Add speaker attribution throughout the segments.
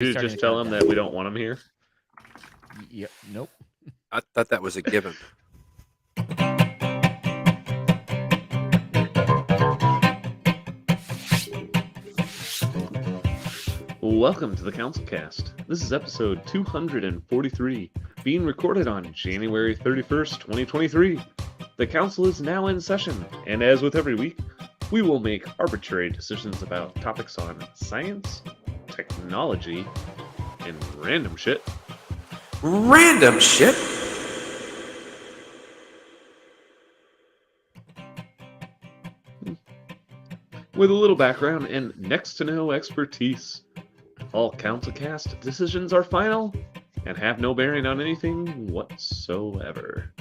Speaker 1: Did you just tell him that we don't want him here?
Speaker 2: Yep. Nope.
Speaker 3: I thought that was a given.
Speaker 1: Welcome to the CouncilCast. This is episode 243, being recorded on January 31st, 2023. The council is now in session, and as with every week, we will make arbitrary decisions about topics on science, technology, and random shit.
Speaker 3: Random shit?
Speaker 1: With a little background and next to no expertise. All CouncilCast decisions are final and have no bearing on anything whatsoever.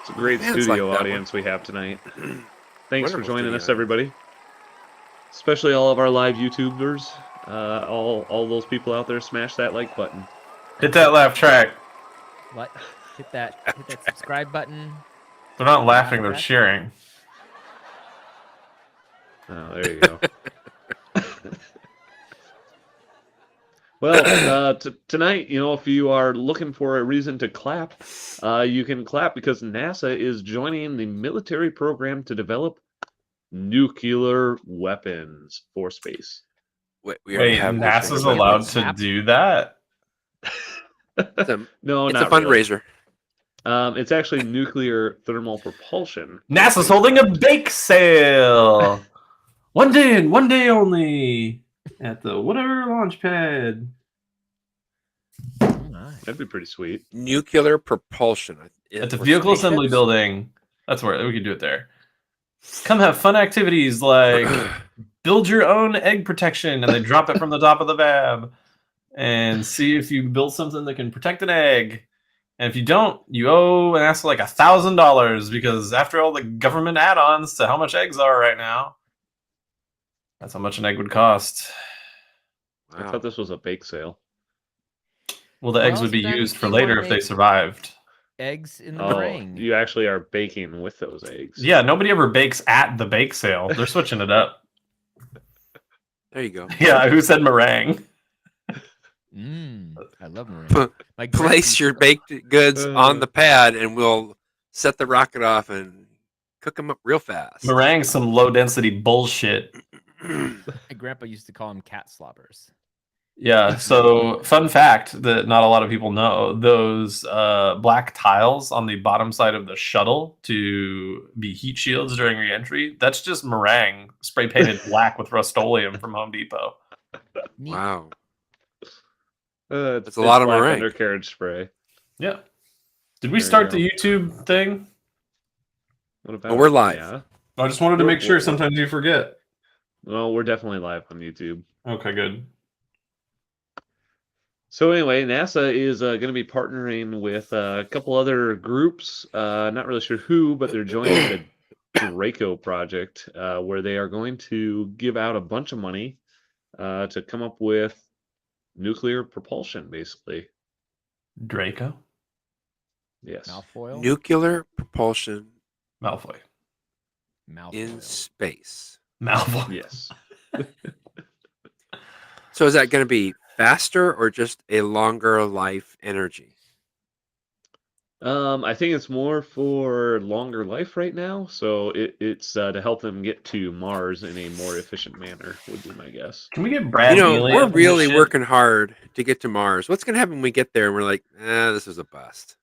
Speaker 1: It's a great studio audience we have tonight. Thanks for joining us, everybody. Especially all of our live YouTubers. All those people out there, smash that like button.
Speaker 4: Hit that laugh track.
Speaker 2: What? Hit that subscribe button.
Speaker 4: They're not laughing, they're cheering.
Speaker 1: Oh, there you go. Well, tonight, if you are looking for a reason to clap, you can clap because NASA is joining the military program to develop nuclear weapons for space.
Speaker 3: Wait,
Speaker 4: NASA's allowed to do that?
Speaker 1: No,
Speaker 3: it's
Speaker 1: not
Speaker 3: a fundraiser.
Speaker 1: Really. It's actually nuclear thermal propulsion.
Speaker 4: NASA's holding a bake sale! One day and one day only at the whatever launch pad.
Speaker 1: That'd be pretty sweet.
Speaker 3: Nuclear propulsion.
Speaker 4: At the vehicle assembly building. That's where we could do it there. Come have fun activities like build your own egg protection and then drop it from the top of the VAB and see if you build something that can protect an egg. And if you don't, you owe NASA like $1,000 because after all the government add-ons to how much eggs are right now, that's how much an egg would cost.
Speaker 1: Wow. I thought this was a bake sale.
Speaker 4: Well, the eggs would be used for later if they survived.
Speaker 2: Eggs in the meringue.
Speaker 1: You actually are baking with those eggs.
Speaker 4: Yeah, nobody ever bakes at the bake sale. They're switching it up.
Speaker 3: There you go.
Speaker 4: Yeah, who said meringue?
Speaker 2: I love meringue.
Speaker 3: Place your baked goods on the pad and we'll set the rocket off and cook them up real fast.
Speaker 4: Meringue's some low-density bullshit.
Speaker 2: My grandpa used to call them cat slobbers.
Speaker 4: Yeah, so fun fact that not a lot of people know, those black tiles on the bottom side of the shuttle to be heat shields during re-entry, that's just meringue spray painted black with Rust-Oleum from Home Depot.
Speaker 3: Wow.
Speaker 1: It's
Speaker 3: a lot of meringue.
Speaker 1: Undercarriage spray.
Speaker 4: Yeah. Did we start the YouTube thing?
Speaker 1: What about
Speaker 3: we're live.
Speaker 1: Yeah.
Speaker 4: I just wanted to make sure. Sometimes you forget.
Speaker 1: Well, we're definitely live on YouTube.
Speaker 4: Okay, good.
Speaker 1: So anyway, NASA is going to be partnering with a couple other groups. Not really sure who, but they're joining the Draco project, where they are going to give out a bunch of money to come up with nuclear propulsion, basically.
Speaker 4: Draco?
Speaker 1: Yes.
Speaker 2: Malfoil?
Speaker 3: Nuclear propulsion.
Speaker 4: Malfoy.
Speaker 3: In space.
Speaker 4: Malfoy.
Speaker 1: Yes.
Speaker 3: So is that going to be faster or just a longer life energy?
Speaker 1: I think it's more for longer life right now. So it's to help them get to Mars in a more efficient manner, would be my guess.
Speaker 4: Can we get Brad?
Speaker 3: We're really working hard to get to Mars. What's going to happen when we get there and we're like, this is a bust?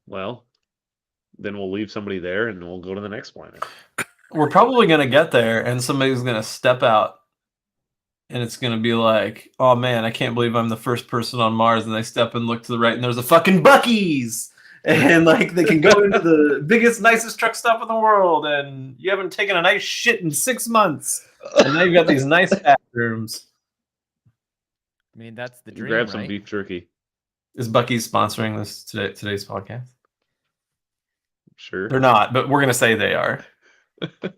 Speaker 1: Well, then we'll leave somebody there and we'll go to the next planet.
Speaker 4: We're probably going to get there and somebody's going to step out and it's going to be like, oh man, I can't believe I'm the first person on Mars. And they step and look to the right and there's a fucking Buc-ee's. And like they can go into the biggest, nicest truck stop in the world. And you haven't taken a nice shit in 6 months. And now you've got these nice bathrooms.
Speaker 2: I mean, that's the dream,
Speaker 1: Grab some
Speaker 2: right?
Speaker 1: beef jerky.
Speaker 4: Is Buc-ee's sponsoring this today's podcast?
Speaker 1: Sure.
Speaker 4: They're not, but we're going to say they are. But,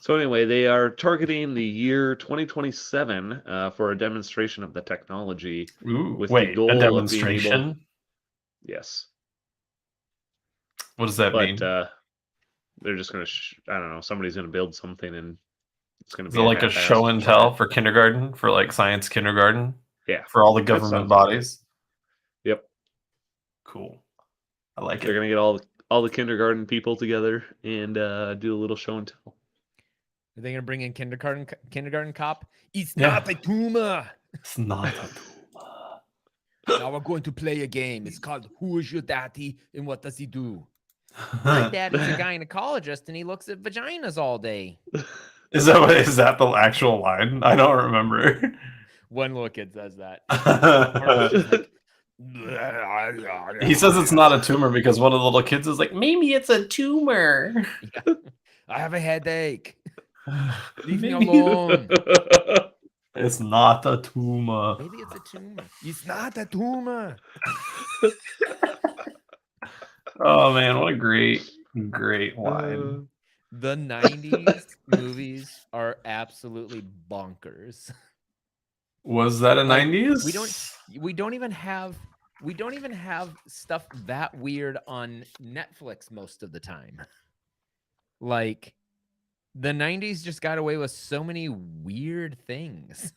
Speaker 1: So anyway, they are targeting the year 2027 for a demonstration of the technology.
Speaker 4: Ooh,
Speaker 1: with
Speaker 4: wait,
Speaker 1: the goal
Speaker 4: a
Speaker 1: of being
Speaker 4: demonstration?
Speaker 1: Yes.
Speaker 4: What does that mean?
Speaker 1: But they're just gonna. I don't know. Somebody's gonna build something, and it's gonna
Speaker 4: Is
Speaker 1: be
Speaker 4: it like a
Speaker 1: half-assed
Speaker 4: show and
Speaker 1: format.
Speaker 4: tell for kindergarten, for like science kindergarten,
Speaker 1: Yeah,
Speaker 4: for all the
Speaker 1: that
Speaker 4: government
Speaker 1: sounds about right.
Speaker 4: bodies?
Speaker 1: Yep.
Speaker 4: Cool. I like
Speaker 1: They're
Speaker 4: it.
Speaker 1: gonna get all the kindergarten people together and do a little show and tell.
Speaker 2: Are they gonna bring in kindergarten cop? It's
Speaker 4: Yeah.
Speaker 2: not a tumor.
Speaker 4: It's not a tumor.
Speaker 2: Now we're going to play a game. It's called Who is Your Daddy and What Does He Do? My dad is a gynecologist and he looks at vaginas all day.
Speaker 4: Is that the actual line? I don't remember.
Speaker 2: One little kid says that.
Speaker 4: He says it's not a tumor because one of the little kids is like, maybe it's a tumor.
Speaker 2: Yeah. I have a headache. Leave me
Speaker 4: Maybe-
Speaker 2: alone.
Speaker 4: It's not a tumor.
Speaker 2: Maybe it's a tumor. It's not a tumor.
Speaker 4: Oh man, what a great line.
Speaker 2: The 90s movies are absolutely bonkers.
Speaker 4: Was that a
Speaker 2: Like,
Speaker 4: 90s?
Speaker 2: We don't even have stuff that weird on Netflix most of the time. Like the 90s just got away with so many weird things.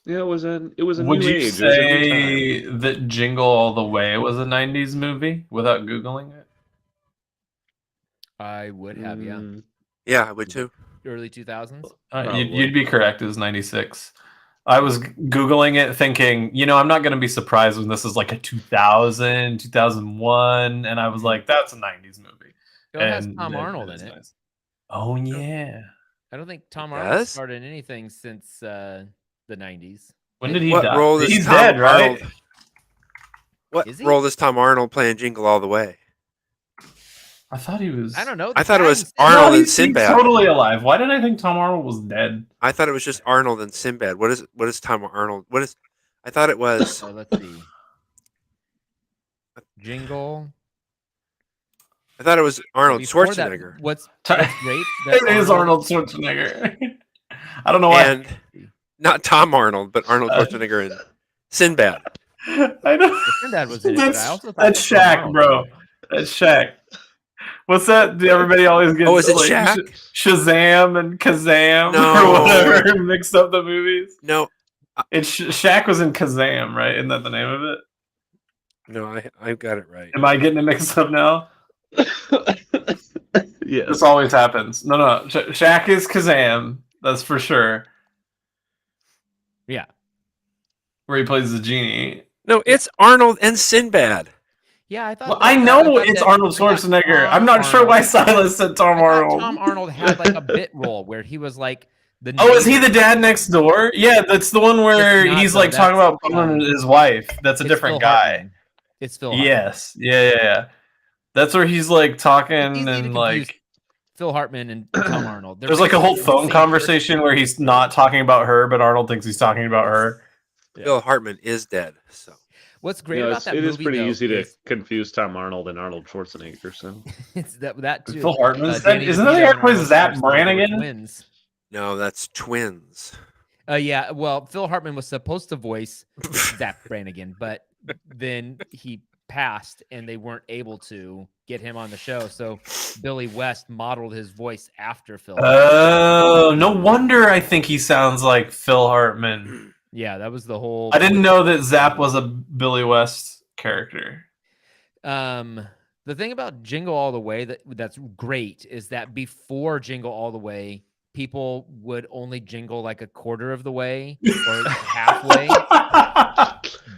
Speaker 1: Yeah, it was a
Speaker 4: Would
Speaker 1: new
Speaker 4: you
Speaker 1: age. It was a new
Speaker 4: say
Speaker 1: time.
Speaker 4: that Jingle All the Way was a 90s movie without Googling it?
Speaker 2: I would have, yeah.
Speaker 3: Yeah, I would too.
Speaker 2: Early 2000s.
Speaker 4: You'd be correct. It was 96. I was Googling it thinking, I'm not going to be surprised when this is like a 2000, 2001. And I was like, that's a 90s movie.
Speaker 2: It has
Speaker 4: And
Speaker 2: Tom
Speaker 4: it
Speaker 2: Arnold
Speaker 4: is
Speaker 2: in it.
Speaker 4: nice. Oh, yeah.
Speaker 2: I don't think Tom
Speaker 3: It
Speaker 2: Arnold
Speaker 3: does?
Speaker 2: started anything since the 90s.
Speaker 4: When did he
Speaker 3: What
Speaker 4: die?
Speaker 3: role is
Speaker 4: He's
Speaker 3: Tom
Speaker 4: dead, right?
Speaker 3: Arnold? What
Speaker 2: Is he?
Speaker 3: role is Tom Arnold playing Jingle All the Way?
Speaker 4: I thought he was.
Speaker 2: I don't know.
Speaker 3: I
Speaker 2: The
Speaker 3: thought it
Speaker 2: guy
Speaker 3: was
Speaker 2: in Sin-
Speaker 3: Arnold and
Speaker 4: he's
Speaker 3: Sinbad.
Speaker 4: totally alive. Why did I think Tom Arnold was dead?
Speaker 3: I thought it was just Arnold and Sinbad. What is Tom Arnold? I thought it was
Speaker 2: Oh, let's see. Jingle.
Speaker 3: I thought it was Arnold
Speaker 2: Before that,
Speaker 3: Schwarzenegger.
Speaker 2: what's
Speaker 4: Ti-
Speaker 2: great? That
Speaker 4: It is Arnold Schwarzenegger. I don't know why.
Speaker 3: And not Tom Arnold, but Arnold Schwarzenegger and Sinbad.
Speaker 4: I know.
Speaker 2: Sinbad was in it, but I
Speaker 4: That's,
Speaker 2: also thought
Speaker 4: that's
Speaker 2: that Tom
Speaker 4: Shaq,
Speaker 2: Arnold
Speaker 4: bro.
Speaker 2: was in it.
Speaker 4: That's Shaq. What's that? Everybody always gets
Speaker 3: Oh, is it
Speaker 4: like,
Speaker 3: Shaq?
Speaker 4: Shazam and Kazam
Speaker 3: No.
Speaker 4: or whatever, mixed up the movies.
Speaker 3: No,
Speaker 4: It's Shaq was in Kazam, right? Isn't that the name of it?
Speaker 3: no, I got it right.
Speaker 4: Am I getting it mixed up now?
Speaker 1: Yes.
Speaker 4: This always happens. No. Shaq is Kazam. That's for sure.
Speaker 2: Yeah.
Speaker 4: Where he plays the genie.
Speaker 3: No, it's Arnold and Sinbad.
Speaker 2: Yeah, I thought.
Speaker 4: Well,
Speaker 2: that-
Speaker 4: I know
Speaker 2: thought
Speaker 4: it's
Speaker 2: that-
Speaker 4: Arnold
Speaker 2: I thought
Speaker 4: Schwarzenegger.
Speaker 2: Tom
Speaker 4: I'm not sure
Speaker 2: Arnold-
Speaker 4: why Silas said Tom
Speaker 2: I thought
Speaker 4: Arnold.
Speaker 2: Tom Arnold had like a bit role where he was like the.
Speaker 4: Oh, is he the
Speaker 2: neighbor.
Speaker 4: dad next door? Yeah, that's the one where
Speaker 2: It's not,
Speaker 4: he's
Speaker 2: though.
Speaker 4: like talking
Speaker 2: That's,
Speaker 4: about boning his wife. That's a
Speaker 2: It's
Speaker 4: different
Speaker 2: Phil
Speaker 4: guy.
Speaker 2: Hartman. It's Phil. Hartman.
Speaker 4: Yes. Yeah. That's where he's like
Speaker 2: It's
Speaker 4: talking
Speaker 2: easy to
Speaker 4: and
Speaker 2: confuse
Speaker 4: like
Speaker 2: Phil Hartman and Tom Arnold. They're
Speaker 4: there's like a whole
Speaker 2: basically the
Speaker 4: phone
Speaker 2: same
Speaker 4: conversation where he's not talking about her, but Arnold thinks he's talking about her.
Speaker 2: Yeah.
Speaker 3: Phil Hartman is dead. So
Speaker 2: What's great
Speaker 1: Yeah,
Speaker 2: about that
Speaker 1: it
Speaker 2: movie
Speaker 1: is pretty
Speaker 2: though,
Speaker 1: easy to
Speaker 2: is
Speaker 1: confuse Tom Arnold and Arnold Schwarzenegger. So
Speaker 2: it's that too.
Speaker 4: Phil Hartman's dead?
Speaker 2: Danny
Speaker 4: Isn't that the
Speaker 2: DeVito
Speaker 4: guy
Speaker 2: and
Speaker 4: who plays
Speaker 2: Arnold
Speaker 4: Zach
Speaker 2: Schwarzenegger
Speaker 4: Brannigan?
Speaker 2: were twins.
Speaker 3: no, that's twins.
Speaker 2: Yeah. Well, Phil Hartman was supposed to voice Zach Brannigan, but then he passed, and they weren't able to get him on the show. So Billy West modeled his voice after Phil.
Speaker 4: Oh, no wonder I think he sounds like Phil Hartman.
Speaker 2: Yeah, that was the whole.
Speaker 4: I didn't know that Zap was a Billy West character.
Speaker 2: The thing about Jingle All the Way that's great is that before Jingle All the Way, people would only jingle like a quarter of the way or halfway.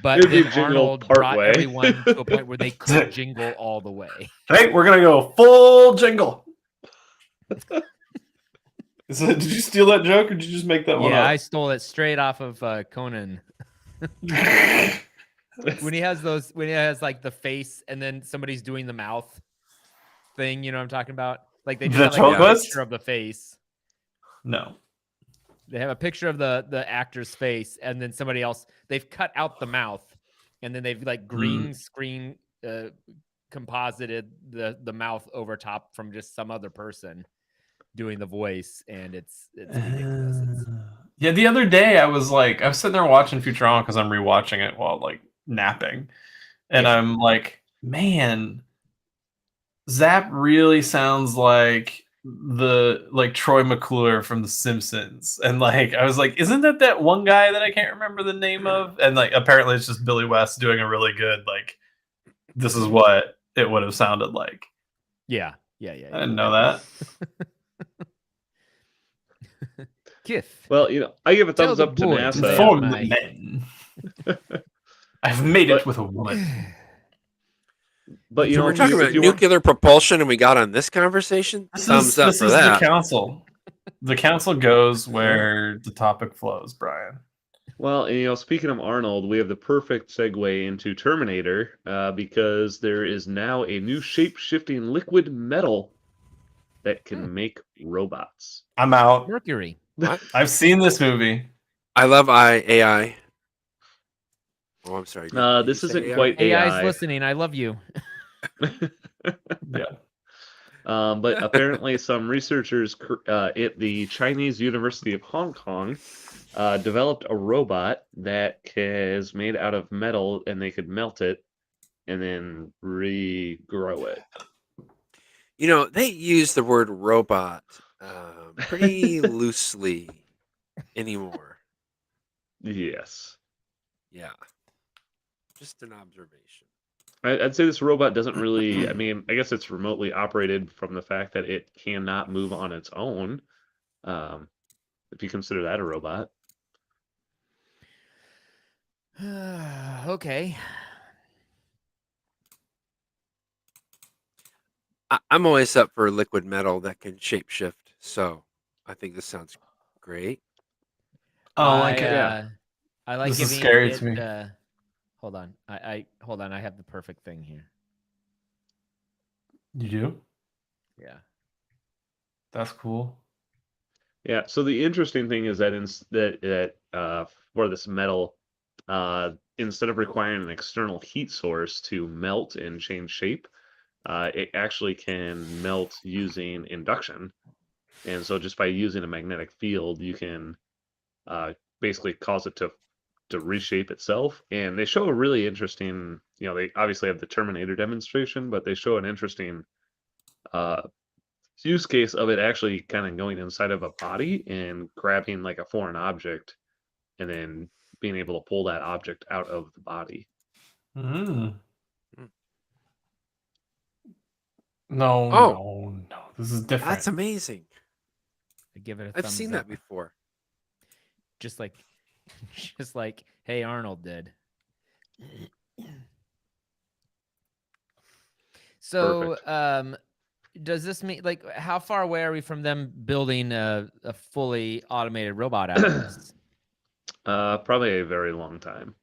Speaker 2: But
Speaker 1: It'd be
Speaker 2: then
Speaker 1: jingle
Speaker 2: Arnold
Speaker 1: part
Speaker 2: brought
Speaker 1: way.
Speaker 2: everyone to a point where they could jingle all the way.
Speaker 4: Hey, we're gonna go full jingle. Did you steal that joke, or did you just make that one
Speaker 2: Yeah,
Speaker 4: up?
Speaker 2: I stole it straight off of Conan. When he has like the face and then somebody's doing the mouth thing, you know what I'm talking about? Like they just
Speaker 4: The
Speaker 2: have like a
Speaker 4: Chocos?
Speaker 2: picture of the face.
Speaker 4: No.
Speaker 2: They have a picture of the actor's face, and then somebody else. They've cut out the mouth, and then they've like green screen composited the mouth over top from just some other person doing the voice, and it's ridiculous.
Speaker 4: Yeah, the other day I was sitting there watching Futurama because I'm rewatching it while like napping, and
Speaker 2: Yeah.
Speaker 4: I'm like, man, Zap really sounds like Troy McClure from The Simpsons, and like I was like, isn't that one guy that I can't remember the name of? And like apparently it's just Billy West doing a really good like. This is what it would have sounded like.
Speaker 2: Yeah.
Speaker 4: I didn't know that.
Speaker 2: Kith.
Speaker 1: Well, I give a
Speaker 2: Tell
Speaker 1: thumbs
Speaker 2: the
Speaker 1: up to
Speaker 2: boys
Speaker 1: NASA.
Speaker 2: they
Speaker 4: Inform
Speaker 2: are
Speaker 4: the
Speaker 2: my-
Speaker 4: men. I've made it
Speaker 1: But-
Speaker 4: with a woman.
Speaker 1: But
Speaker 3: So we're
Speaker 1: if
Speaker 3: talking
Speaker 1: you,
Speaker 3: about
Speaker 1: if you want,
Speaker 3: nuclear propulsion, and we got on this conversation. Thumbs up
Speaker 4: This
Speaker 3: for
Speaker 4: is
Speaker 3: that.
Speaker 4: the council. The council goes where the topic flows, Brian.
Speaker 1: well, and, speaking of Arnold, we have the perfect segue into Terminator because there is now a new shape-shifting liquid metal that can make robots.
Speaker 4: I'm out.
Speaker 2: Mercury.
Speaker 3: What?
Speaker 4: I've seen this movie.
Speaker 3: I love AI. Oh, I'm sorry. Did
Speaker 1: This
Speaker 3: you say
Speaker 1: isn't
Speaker 3: AI?
Speaker 1: quite
Speaker 2: AI's
Speaker 1: AI.
Speaker 2: listening. I love you.
Speaker 4: Yeah.
Speaker 1: But apparently, some researchers at the Chinese University of Hong Kong developed a robot that is made out of metal, and they could melt it and then regrow it.
Speaker 3: They use the word robot pretty loosely anymore.
Speaker 1: Yes.
Speaker 3: Yeah. Just an observation.
Speaker 1: I'd say this robot doesn't really, I mean, I guess it's remotely operated from the fact that it cannot move on its own. If you consider that a robot.
Speaker 2: Okay.
Speaker 3: I'm always up for liquid metal that can shapeshift, so I think this sounds great.
Speaker 4: Oh, like it.
Speaker 1: Yeah.
Speaker 2: I like
Speaker 4: This is
Speaker 2: giving
Speaker 4: scary
Speaker 2: it,
Speaker 4: to me.
Speaker 2: Hold on. Hold on. I have the perfect thing here.
Speaker 4: You do?
Speaker 2: Yeah.
Speaker 4: That's cool.
Speaker 1: Yeah. So the interesting thing is that for this metal, instead of requiring an external heat source to melt and change shape, it actually can melt using induction. And so just by using a magnetic field, you can basically cause it to reshape itself. And they show a really interesting, they obviously have the Terminator demonstration, but they show an interesting use case of it actually kind of going inside of a body and grabbing like a foreign object and then being able to pull that object out of the body.
Speaker 4: Mm.
Speaker 3: Mm.
Speaker 4: No. This is different.
Speaker 3: That's amazing.
Speaker 2: I give it a
Speaker 3: I've
Speaker 2: thumbs
Speaker 3: seen
Speaker 2: up.
Speaker 3: that before.
Speaker 2: Just like Hey Arnold did. So, does this mean how far away are we from them building a fully automated robot out of this?
Speaker 1: Probably a very long time.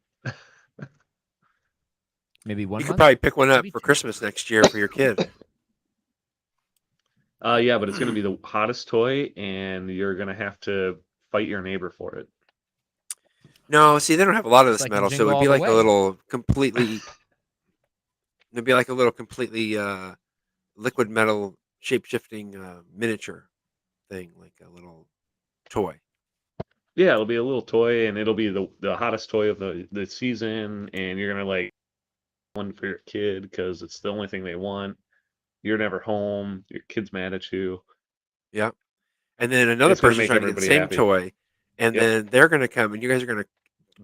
Speaker 2: Maybe 1
Speaker 3: You
Speaker 2: month?
Speaker 3: could probably pick one up
Speaker 2: Maybe
Speaker 3: for
Speaker 2: 2
Speaker 3: Christmas next year for your kid.
Speaker 1: Yeah, but it's going to be the hottest toy, and you're going to have to fight your neighbor for it.
Speaker 3: No, see, they don't have a lot of
Speaker 2: It's
Speaker 3: this
Speaker 2: like in
Speaker 3: metal, so
Speaker 2: Jingle
Speaker 3: it'd
Speaker 2: All
Speaker 3: be
Speaker 2: the
Speaker 3: like a
Speaker 2: Way.
Speaker 3: little completely. It'd be like a little completely liquid metal shape shifting miniature thing, like a little toy.
Speaker 1: Yeah, it'll be a little toy, and it'll be the hottest toy of the season, and you're going to like one for your kid because it's the only thing they want. You're never home. Your kid's mad at you.
Speaker 3: Yeah. And then another
Speaker 1: It's gonna
Speaker 3: person's
Speaker 1: make
Speaker 3: trying to get the
Speaker 1: everybody
Speaker 3: same
Speaker 1: happy.
Speaker 3: toy, and
Speaker 1: Yep.
Speaker 3: then they're going to come, and you guys are going to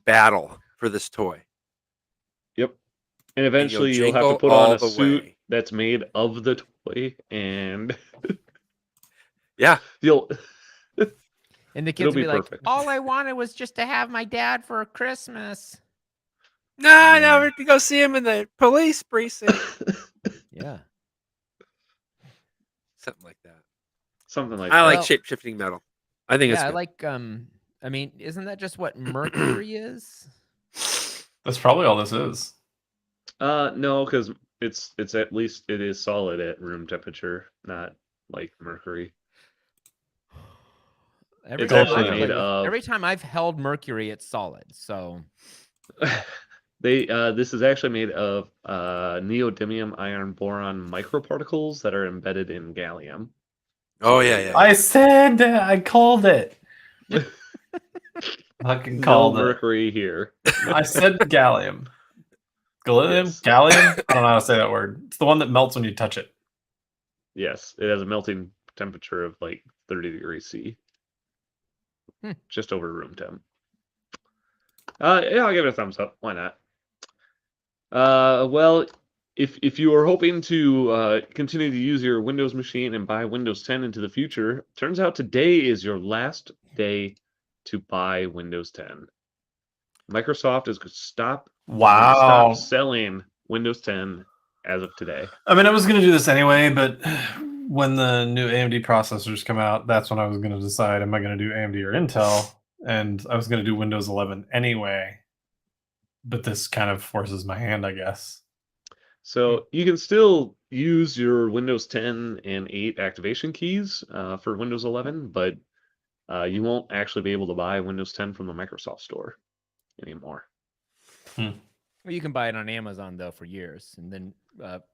Speaker 3: battle for this toy.
Speaker 1: Yep. And eventually you'll have to
Speaker 3: jingle
Speaker 1: put on
Speaker 3: all
Speaker 1: a
Speaker 3: the
Speaker 1: suit
Speaker 3: way.
Speaker 1: that's made of the toy, and
Speaker 3: Yeah.
Speaker 1: you'll
Speaker 2: And the
Speaker 1: It'll
Speaker 2: kids will
Speaker 1: be
Speaker 2: be like,
Speaker 1: perfect.
Speaker 2: all I wanted was just to have my dad for Christmas.
Speaker 3: No, I never to go see him in the police precinct.
Speaker 2: Yeah.
Speaker 3: Something like that.
Speaker 1: something like
Speaker 3: I
Speaker 1: that.
Speaker 3: like
Speaker 2: Well-
Speaker 3: shape shifting metal. I think it's
Speaker 2: Yeah, I
Speaker 3: good.
Speaker 2: like I mean, isn't that just what Mercury is?
Speaker 4: That's probably all this is.
Speaker 1: No, because it's at least it is solid at room temperature, not like mercury.
Speaker 2: Every
Speaker 1: It's
Speaker 2: time
Speaker 1: actually
Speaker 2: I've
Speaker 1: made
Speaker 2: played with-
Speaker 1: of-
Speaker 2: every time I've held Mercury, it's solid. So
Speaker 1: This is actually made of neodymium iron boron microparticles that are embedded in gallium.
Speaker 3: Oh yeah.
Speaker 4: I said I called it. Fucking
Speaker 1: No
Speaker 4: called it.
Speaker 1: mercury here.
Speaker 4: I said gallium. Gallium?
Speaker 1: Yes.
Speaker 4: Gallium? I don't know how to say that word. It's the one that melts when you touch it.
Speaker 1: Yes, it has a melting temperature of like 30 degrees C. Just over room temp. Yeah, I'll give it a thumbs up. Why not? Well, if you are hoping to continue to use your Windows machine and buy Windows 10 into the future, turns out today is your last day to buy Windows 10. Microsoft is going to stop
Speaker 4: Wow.
Speaker 1: selling Windows 10 as of today.
Speaker 4: I mean, I was going to do this anyway, but when the new AMD processors come out, that's when I was going to decide, am I going to do AMD or Intel? And I was going to do Windows 11 anyway. But this kind of forces my hand, I guess.
Speaker 1: So you can still use your Windows 10 and 8 activation keys for Windows 11, but you won't actually be able to buy Windows 10 from the Microsoft Store anymore.
Speaker 2: Well, you can buy it on Amazon though for years, and then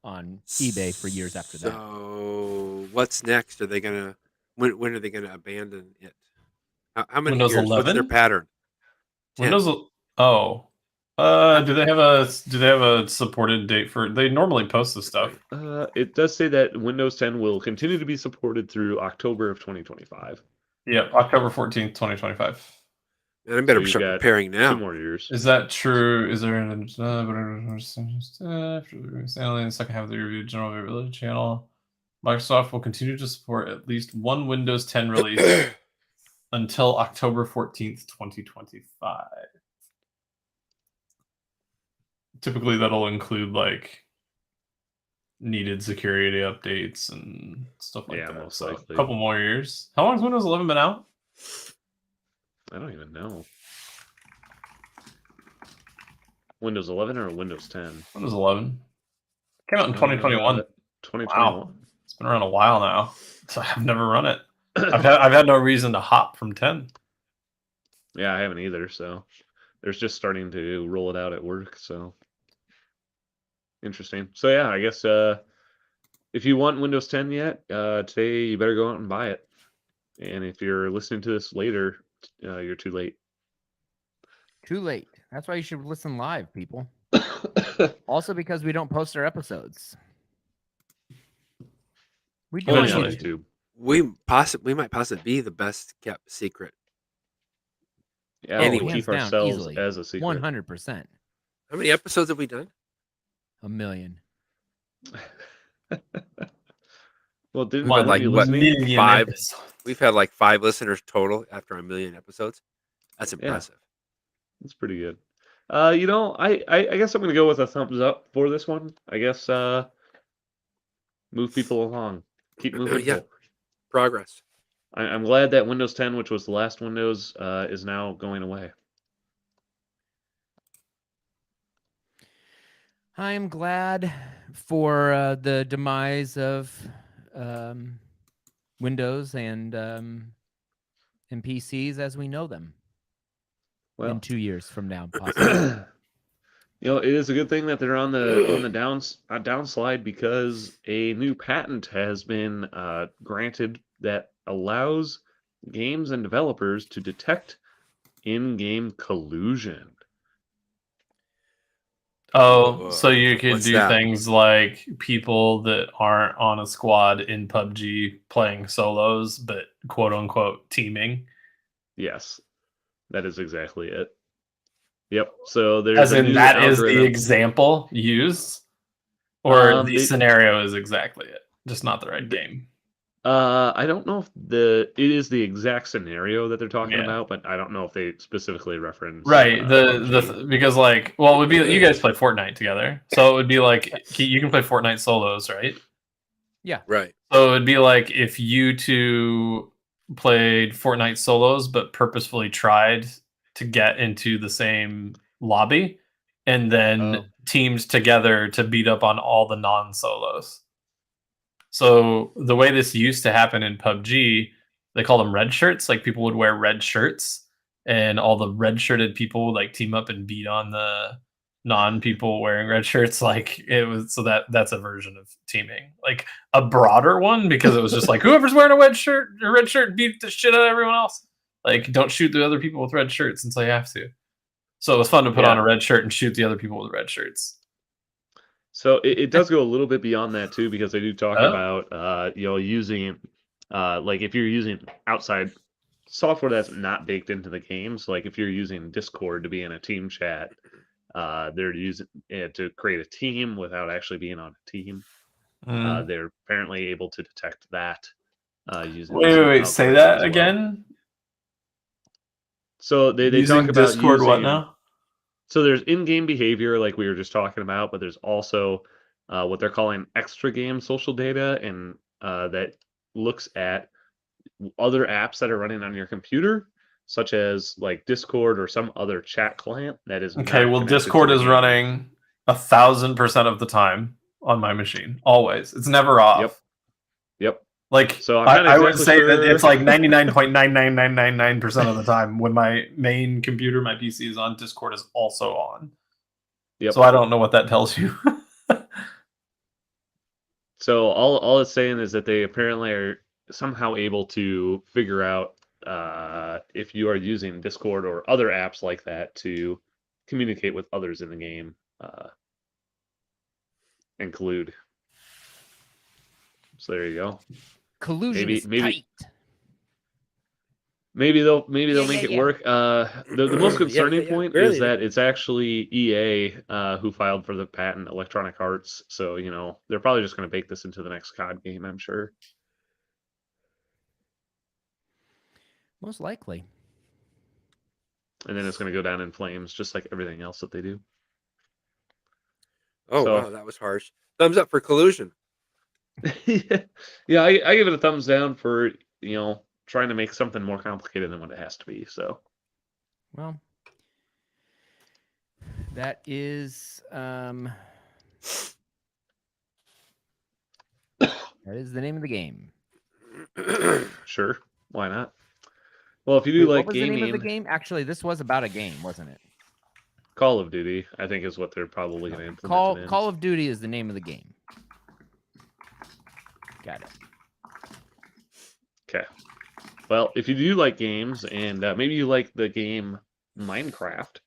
Speaker 2: on eBay for years after that.
Speaker 3: So what's next? Are they gonna when are they gonna abandon it? How many
Speaker 4: Windows
Speaker 3: years? What's their
Speaker 4: 11?
Speaker 3: pattern? 10.
Speaker 4: Windows. Oh. Do they have a supported date for? They normally post this stuff.
Speaker 1: It does say that Windows 10 will continue to be supported through October of 2025.
Speaker 4: Yep, October 14th, 2025
Speaker 3: And I better
Speaker 1: So you
Speaker 3: start
Speaker 1: got
Speaker 3: preparing
Speaker 1: 2
Speaker 3: now.
Speaker 1: more years.
Speaker 4: Is that true? Is there an the second half of the review general availability channel? Microsoft will continue to support at least one Windows 10 release until October 14th, 2025. Typically, that'll include like needed security updates and stuff like
Speaker 1: Yeah,
Speaker 4: that.
Speaker 1: most
Speaker 4: So
Speaker 1: likely.
Speaker 4: a couple more years. How long has Windows 11 been out?
Speaker 1: I don't even know. Windows 11 or Windows 10?
Speaker 4: Windows 11 came out in 2021.
Speaker 1: 2021.
Speaker 4: Wow, it's been around a while now. So I've never run it. I've had no reason to hop from 10.
Speaker 1: Yeah, I haven't either. So there's just starting to roll it out at work. So interesting. So yeah, I guess if you want Windows 10 yet, today you better go out and buy it. And if you're listening to this later, you're too late.
Speaker 2: Too late. That's why you should listen live, people. Also, because we don't post our episodes. We do
Speaker 1: Only
Speaker 2: on
Speaker 1: on
Speaker 4: Eventually.
Speaker 1: YouTube.
Speaker 3: We might possibly be the best kept secret.
Speaker 1: Yeah,
Speaker 3: Anyway.
Speaker 1: we keep
Speaker 2: Hands down,
Speaker 1: ourselves
Speaker 2: easily.
Speaker 1: as a secret.
Speaker 2: 100%.
Speaker 3: How many episodes have we done?
Speaker 2: 1 million.
Speaker 1: Well, didn't
Speaker 3: We've had,
Speaker 1: one
Speaker 3: like,
Speaker 1: of you
Speaker 3: what,
Speaker 1: listening?
Speaker 3: 5?
Speaker 4: episodes.
Speaker 3: We've had like 5 listeners total after 1 million episodes. That's impressive.
Speaker 1: That's pretty good. I guess I'm gonna go with a thumbs up for this one. I guess move people along. Keep moving.
Speaker 3: Yeah. Progress.
Speaker 1: I'm glad that Windows 10, which was the last Windows, is now going away.
Speaker 2: I am glad for the demise of Windows and PCs as we know them in
Speaker 1: Well,
Speaker 2: 2 years from now, possibly.
Speaker 1: it is a good thing that they're on the downslide because a new patent has been granted that allows games and developers to detect in-game collusion.
Speaker 4: Oh, so you could
Speaker 3: What's
Speaker 4: do
Speaker 3: that?
Speaker 4: things like people that aren't on a squad in PUBG playing solos, but quote unquote teaming.
Speaker 1: Yes, that is exactly it. Yep. So there's
Speaker 4: As
Speaker 1: a
Speaker 4: in,
Speaker 1: new
Speaker 4: that is the
Speaker 1: algorithm.
Speaker 4: example used, or the
Speaker 1: It-
Speaker 4: scenario is exactly it, just not the right game.
Speaker 1: I don't know if it is the exact scenario that they're talking
Speaker 4: Yeah.
Speaker 1: about, but I don't know if they specifically reference
Speaker 4: Right.
Speaker 1: PUBG.
Speaker 4: Because like, well, it would be you guys play Fortnite together, so it would be like you can play Fortnite solos, right?
Speaker 3: Right.
Speaker 4: So it'd be like if you two played Fortnite solos, but purposefully tried to get into the same lobby, and then
Speaker 1: Oh.
Speaker 4: teamed together to beat up on all the non-solos. So the way this used to happen in PUBG, they call them red shirts. Like people would wear red shirts, and all the red shirted people would like team up and beat on the non-people wearing red shirts. Like it was so that's a version of teaming, like a broader one, because it was just like whoever's wearing a red shirt beat the shit out of everyone else. Like don't shoot the other people with red shirts until you have to. So it was fun to put on a red shirt and shoot the other people with red shirts.
Speaker 1: So it does go a little bit beyond that too, because they do talk
Speaker 4: Oh.
Speaker 1: about using like if you're using outside software that's not baked into the game. So like if you're using Discord to be in a team chat, they're using it to create a team without actually being on a team.
Speaker 4: Mm.
Speaker 1: They're apparently able to detect that using
Speaker 4: Wait,
Speaker 1: some
Speaker 4: say
Speaker 1: algorithms
Speaker 4: that
Speaker 1: as well.
Speaker 4: again.
Speaker 1: So they
Speaker 4: Using
Speaker 1: talk about
Speaker 4: Discord, what
Speaker 1: using.
Speaker 4: now?
Speaker 1: So there's in-game behavior like we were just talking about, but there's also what they're calling extra game social data, and that looks at other apps that are running on your computer, such as like Discord or some other chat client that is
Speaker 4: Okay,
Speaker 1: not
Speaker 4: well,
Speaker 1: connected
Speaker 4: Discord
Speaker 1: to the
Speaker 4: is
Speaker 1: game.
Speaker 4: running 1,000% of the time on my machine. Always, it's never off.
Speaker 1: Yep.
Speaker 4: Like,
Speaker 1: So I'm not
Speaker 4: I would
Speaker 1: exactly
Speaker 4: say
Speaker 1: sure.
Speaker 4: that it's like 99.99999% of the time when my main computer, my PC is on, Discord is also on.
Speaker 1: Yep.
Speaker 4: So I don't know what that tells you.
Speaker 1: So all it's saying is that they apparently are somehow able to figure out if you are using Discord or other apps like that to communicate with others in the game and collude. So there you go.
Speaker 2: Collusion is tight.
Speaker 1: Maybe they'll make
Speaker 2: yeah.
Speaker 1: it work. The most concerning point
Speaker 3: Barely.
Speaker 1: is that it's actually EA who filed for the patent, Electronic Arts. So they're probably just going to bake this into the next COD game, I'm sure.
Speaker 2: Most likely.
Speaker 1: And then it's going to go down in flames, just like everything else that they do.
Speaker 3: Oh,
Speaker 1: So-
Speaker 3: wow, that was harsh. Thumbs up for collusion.
Speaker 1: Yeah, I give it a thumbs down for trying to make something more complicated than what it has to be. So
Speaker 2: Well, that is that is the name of the game.
Speaker 1: sure, why not? Well, if you do
Speaker 2: Wait,
Speaker 1: like
Speaker 2: what was the name of the
Speaker 1: gaming,
Speaker 2: game? Actually, this was about a game, wasn't it?
Speaker 1: Call of Duty, I think, is what they're probably going to implement. it in.
Speaker 2: Call of Duty is the name of the game. Got it.
Speaker 1: Okay. Well, if you do like games, and maybe you like the game Minecraft,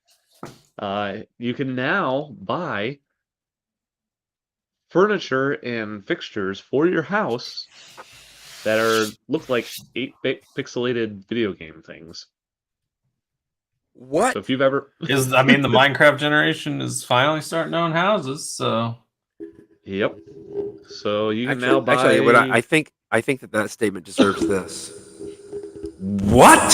Speaker 1: you can now buy furniture and fixtures for your house that look like 8-bit pixelated video game things.
Speaker 3: What?
Speaker 1: So if you've ever
Speaker 4: the Minecraft generation is finally starting to own houses, so
Speaker 1: Yep. So you can now buy.
Speaker 3: Actually, what I think that statement deserves this. What?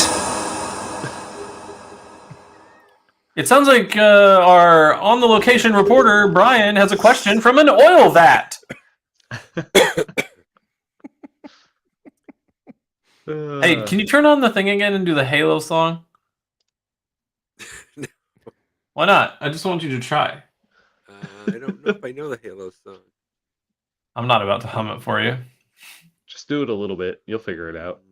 Speaker 4: it sounds like our on the location reporter Brian has a question from an oil vat. Hey, can you turn on the thing again and do the Halo song?
Speaker 3: No.
Speaker 4: Why not? I just want you to try.
Speaker 3: I don't know if I know the Halo song.
Speaker 4: I'm not about to hum it for you.
Speaker 1: Just do it a little bit. You'll figure it out.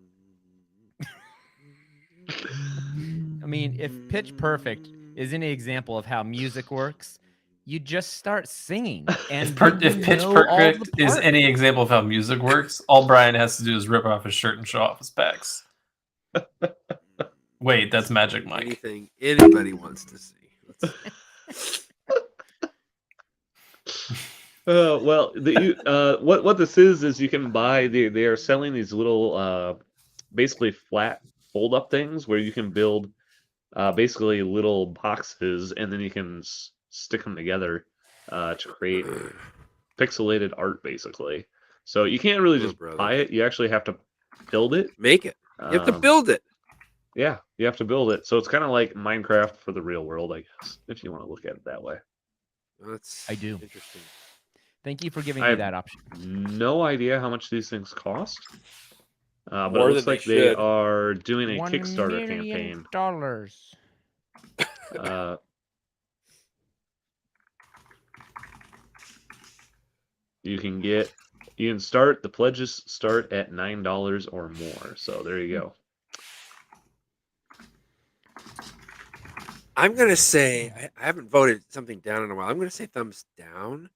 Speaker 2: I mean, if Pitch Perfect is any example of how music works, you just start singing. And
Speaker 4: If Pitch Perfect is any example of how music works, all Brian has to do is rip off his shirt and show off his pecs. Wait, that's Magic Mike.
Speaker 3: Anything anybody wants to see.
Speaker 1: Well, what this is you can buy. They are selling these little, basically flat fold-up things where you can build, basically little boxes, and then you can stick them together to create pixelated art, basically. So you can't really just buy it. You actually have to build it.
Speaker 3: Make it. You have to build it.
Speaker 1: Yeah, you have to build it. So it's kind of like Minecraft for the real world, I guess, if you want to look at it that way.
Speaker 3: That's
Speaker 2: I do.
Speaker 3: interesting.
Speaker 2: Thank you for giving me that option.
Speaker 1: No idea how much these things cost. But
Speaker 3: More
Speaker 1: it looks
Speaker 3: than
Speaker 1: like
Speaker 3: they
Speaker 1: they
Speaker 3: should.
Speaker 1: are doing a
Speaker 2: $1
Speaker 1: Kickstarter
Speaker 2: million.
Speaker 1: campaign. You can start, the pledges start at $9 or more. So there you go.
Speaker 3: I'm gonna say I haven't voted something down in a while. I'm gonna say thumbs down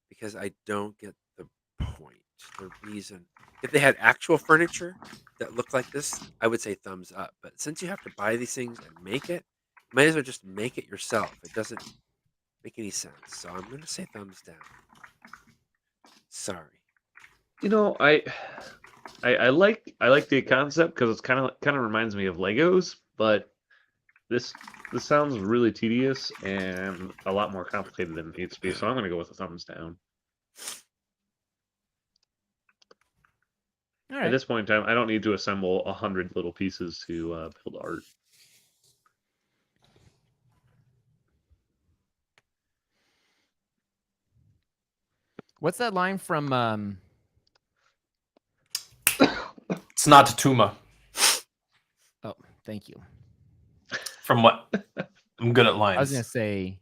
Speaker 3: because I don't get the point, the reason. If they had actual furniture that looked like this, I would say thumbs up. But since you have to buy these things and make it, you might as well just make it yourself. It doesn't make any sense. So I'm gonna say thumbs down. Sorry.
Speaker 1: You know, I like the concept because it's kind of reminds me of Legos, but this sounds really tedious and a lot more complicated than it needs to be. So I'm going to go with a thumbs down.
Speaker 2: All
Speaker 1: At
Speaker 2: right.
Speaker 1: this point in time, I don't need to assemble 100 little pieces to build art.
Speaker 2: What's that line from?
Speaker 4: It's not Tatuma.
Speaker 2: Oh, thank you.
Speaker 4: From what? I'm good at lines.
Speaker 2: I was gonna say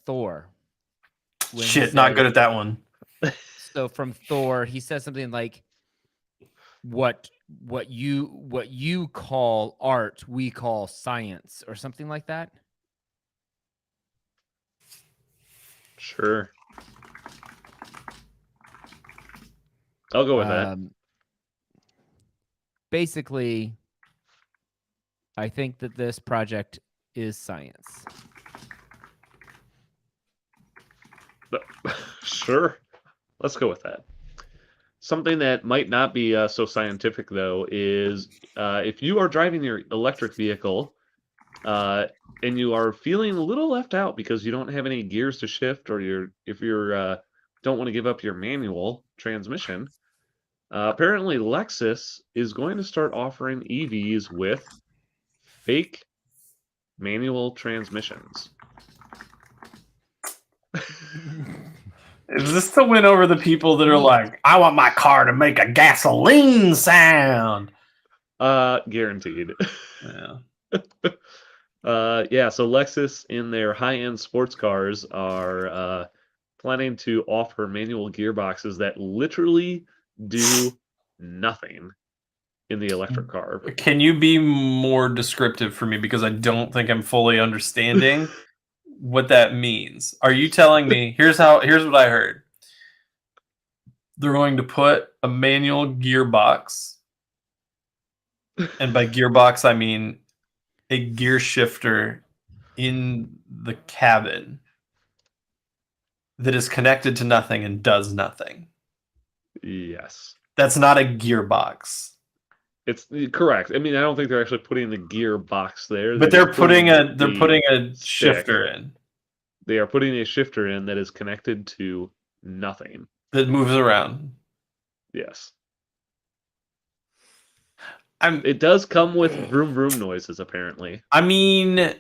Speaker 2: Thor. when he
Speaker 4: Shit, not good
Speaker 2: says-
Speaker 4: at that one.
Speaker 2: So from Thor, he says something like, "What you call art, we call science," or something like that.
Speaker 1: Sure. I'll go with that.
Speaker 2: Basically, I think that this project is science.
Speaker 1: Sure. Let's go with that. Something that might not be so scientific, though, is if you are driving your electric vehicle and you are feeling a little left out because you don't have any gears to shift, or if you're don't want to give up your manual transmission, apparently Lexus is going to start offering EVs with fake manual transmissions.
Speaker 4: Is this to win over the people that are like, I want my car to make a gasoline sound?
Speaker 1: Guaranteed.
Speaker 4: Yeah.
Speaker 1: Yeah, so Lexus in their high-end sports cars are planning to offer manual gearboxes that literally do nothing in the electric car.
Speaker 4: Can you be more descriptive for me? Because I don't think I'm fully understanding what that means. Are you telling me, here's what I heard. They're going to put a manual gearbox, and by gearbox I mean a gear shifter in the cabin that is connected to nothing and does nothing.
Speaker 1: Yes.
Speaker 4: That's not a gearbox.
Speaker 1: It's correct. I mean, I don't think they're actually putting the gearbox there.
Speaker 4: But they're
Speaker 1: just
Speaker 4: putting a
Speaker 1: stick.
Speaker 4: shifter in
Speaker 1: They are putting a shifter in that is connected to nothing.
Speaker 4: that moves around.
Speaker 1: Yes.
Speaker 4: I'm
Speaker 1: It does come with vroom vroom noises, apparently.
Speaker 4: I mean,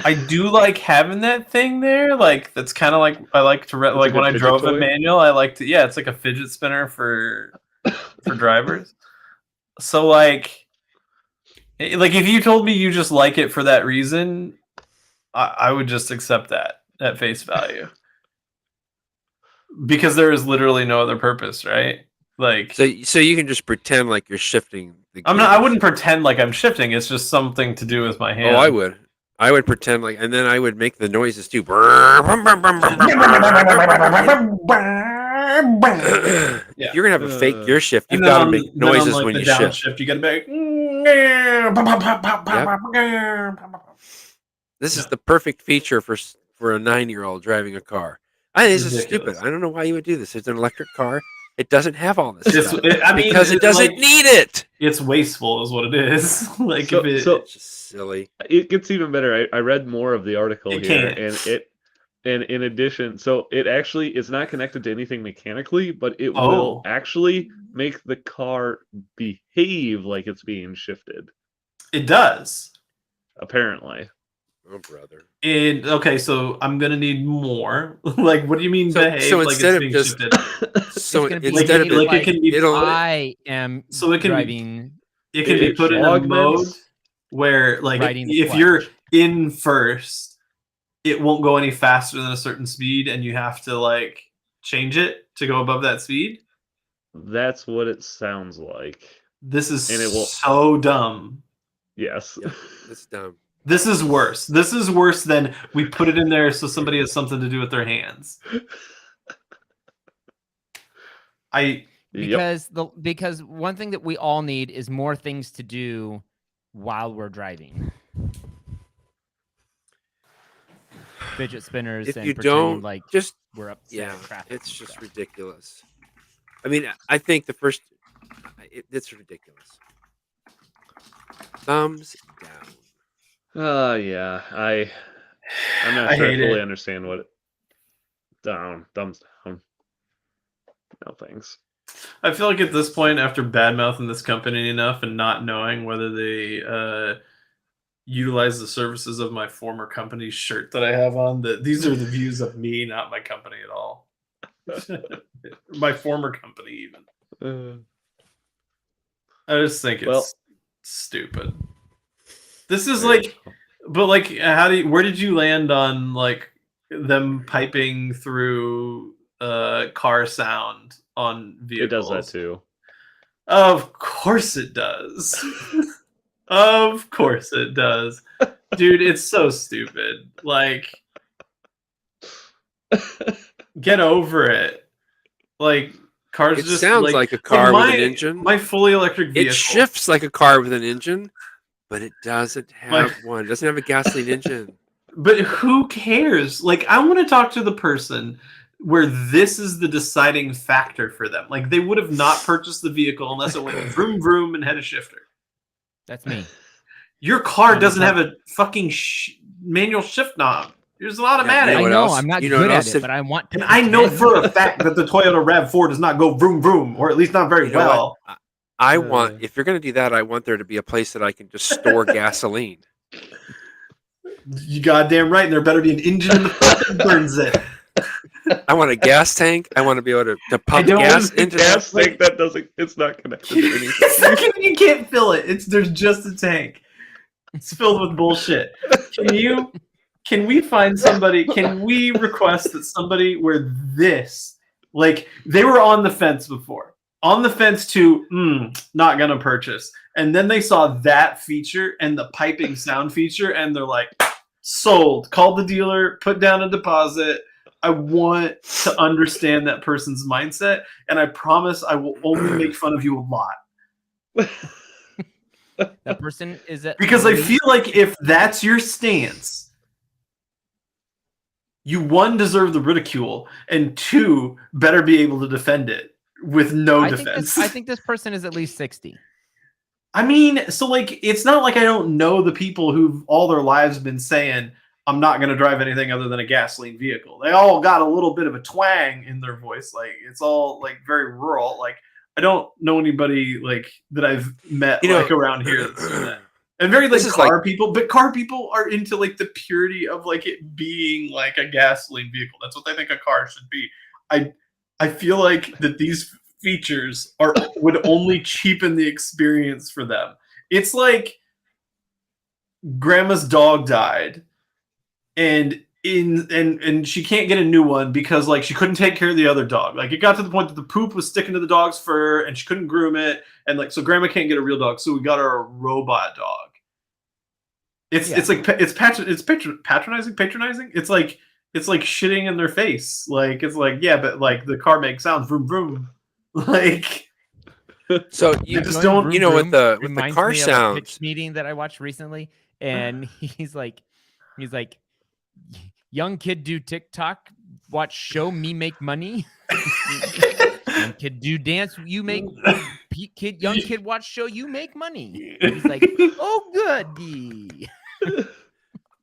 Speaker 4: I do like having that thing there. Like that's kind of like I like to
Speaker 1: It's
Speaker 4: like
Speaker 1: like
Speaker 4: when
Speaker 1: a
Speaker 4: I
Speaker 1: fidget
Speaker 4: drove a
Speaker 1: toy?
Speaker 4: manual. I like to it's like a fidget spinner for drivers. So like if you told me you just like it for that reason, I would just accept that at face value. Because there is literally no other purpose, right? Like
Speaker 3: So you can just pretend like you're shifting.
Speaker 4: I wouldn't pretend like I'm shifting. It's just something to do with my hand.
Speaker 3: Oh, I would. I would pretend like, and then I would make the noises too. If you're gonna have a fake gear shift, you've got to make noises when you shift.
Speaker 4: You got to make.
Speaker 3: This is the perfect feature for a 9-year-old driving a car. I think this is
Speaker 4: Ridiculous.
Speaker 3: stupid. I don't know why you would do this. It's an electric car. It doesn't have all this
Speaker 4: It's,
Speaker 3: stuff
Speaker 4: I mean,
Speaker 3: because it
Speaker 4: it's
Speaker 3: doesn't
Speaker 4: like-
Speaker 3: need it.
Speaker 4: It's wasteful, is what it is. Like
Speaker 1: So-
Speaker 4: if it,
Speaker 1: so-
Speaker 3: It's just silly.
Speaker 1: It gets even better. I read more of the article
Speaker 4: It
Speaker 1: here,
Speaker 4: can.
Speaker 1: and in addition, so it actually is not connected to anything mechanically, but it
Speaker 4: Oh.
Speaker 1: will actually make the car behave like it's being shifted.
Speaker 4: it does.
Speaker 1: Apparently,
Speaker 3: Oh, brother.
Speaker 4: Okay, so I'm gonna need more. Like, what do you mean
Speaker 3: So-
Speaker 4: behave?
Speaker 3: so
Speaker 4: like
Speaker 3: instead of
Speaker 4: being
Speaker 3: just-
Speaker 4: shifted?
Speaker 3: So
Speaker 2: It's gonna be
Speaker 3: instead of
Speaker 2: behave
Speaker 4: like it can be-
Speaker 3: it'll
Speaker 2: I am
Speaker 4: So it can be-
Speaker 2: driving.
Speaker 4: It can be
Speaker 1: It
Speaker 4: put in a
Speaker 1: augments-
Speaker 4: mode where, like,
Speaker 2: Riding the
Speaker 4: if
Speaker 2: clutch.
Speaker 4: you're in first, it won't go any faster than a certain speed, and you have to like change it to go above that speed.
Speaker 1: that's what it sounds like.
Speaker 4: This is
Speaker 1: And it will-
Speaker 4: so dumb.
Speaker 1: Yes.
Speaker 3: Yeah. It's dumb.
Speaker 4: This is worse. This is worse than we put it in there so somebody has something to do with their hands.
Speaker 1: Yep.
Speaker 2: Because one thing that we all need is more things to do while we're driving. Fidget spinners
Speaker 3: If
Speaker 2: and
Speaker 3: you
Speaker 2: pretending
Speaker 3: don't
Speaker 2: like
Speaker 3: just
Speaker 2: we're upset
Speaker 3: yeah,
Speaker 2: in traffic.
Speaker 3: it's
Speaker 2: and
Speaker 3: just
Speaker 2: stuff.
Speaker 3: ridiculous. I mean, I think the first, it's ridiculous. Thumbs down.
Speaker 1: Yeah, I'm not
Speaker 4: I
Speaker 1: sure I
Speaker 4: hate
Speaker 1: fully
Speaker 4: it.
Speaker 1: understand what it. Down, thumbs down. No thanks.
Speaker 4: I feel like at this point, after badmouthing this company enough and not knowing whether they utilize the services of my former company's shirt that I have on, that these are the views of me, not my company at all. My former company, even. I just think it's stupid. This is like, but like, where did you land on like them piping through car sound on vehicles?
Speaker 1: It does that too.
Speaker 4: Of course it does. Of course it does. Dude, it's so stupid. Like, get over it. Like, cars
Speaker 3: It
Speaker 4: just
Speaker 3: sounds like a car with an engine.
Speaker 4: My fully electric vehicle.
Speaker 3: It shifts like a car with an engine, but it doesn't have one. It doesn't have a gasoline engine.
Speaker 4: But who cares? Like, I want to talk to the person where this is the deciding factor for them. Like, they would have not purchased the vehicle unless it went vroom vroom and had a shifter.
Speaker 2: That's me.
Speaker 4: Your car doesn't have a fucking manual shift knob. It's an automatic.
Speaker 2: I know. I'm not good at it, but I want to.
Speaker 4: And I know for a fact that the Toyota RAV4 does not go vroom vroom, or at least not very well.
Speaker 3: I want, if you're going to do that, I want there to be a place that I can just store gasoline.
Speaker 4: You goddamn right, and there better be an engine in the front that burns it.
Speaker 3: I want a gas tank. I want to be able to pump gas into
Speaker 1: gas tank that doesn't. It's not connected to anything.
Speaker 4: You can't fill it. There's just a tank. It's filled with bullshit. Can we find somebody? Can we request that somebody where this, like, they were on the fence before, on the fence to not gonna purchase, and then they saw that feature and the piping sound feature, and they're like, sold. Called the dealer, put down a deposit. I want to understand that person's mindset, and I promise I will only make fun of you a lot.
Speaker 2: That person is at
Speaker 4: Because I feel like if that's your stance, you, one, deserve the ridicule, and two, better be able to defend it with no defense.
Speaker 2: I think this person is at least 60.
Speaker 4: I mean, so like, it's not like I don't know the people who've all their lives been saying, I'm not going to drive anything other than a gasoline vehicle. They all got a little bit of a twang in their voice. Like, it's all like very rural. Like, I don't know anybody like that I've met like around here that's doing that. And very like car people, but car people are into like the purity of like it being like a gasoline vehicle. That's what they think a car should be. I feel like that these features would only cheapen the experience for them. It's like grandma's dog died, and she can't get a new one because like she couldn't take care of the other dog. Like, it got to the point that the poop was sticking to the dog's fur and she couldn't groom it, and like, so grandma can't get a real dog, so we got her a robot dog. It's patronizing. It's like shitting in their face. Like, it's like, yeah, but like the car makes sounds vroom vroom. Like,
Speaker 3: so you just don't, with the car sounds.
Speaker 2: Pitch meeting that I watched recently, and he's like, young kid do TikTok, watch show me make money. Young kid do dance, you make young kid watch show, you make money. He's like, oh goody.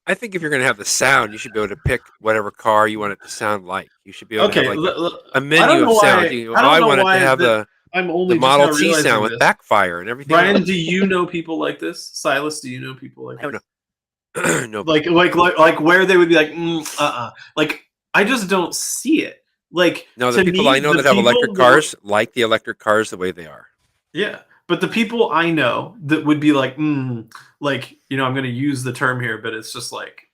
Speaker 3: I think if you're going to have the sound, you should be able to pick whatever car you want it to sound like. You should be able to have like a menu of sound. I want it to have the Model T sound with backfire and everything.
Speaker 4: Brian, do you know people like this? Silas, do you know people like this?
Speaker 3: No.
Speaker 4: Like where they would be like, Like, I just don't see it. Like,
Speaker 3: no, the people I know that have electric cars like the electric cars the way they are.
Speaker 4: Yeah. But the people I know that would be like, like, I'm going to use the term here, but it's just like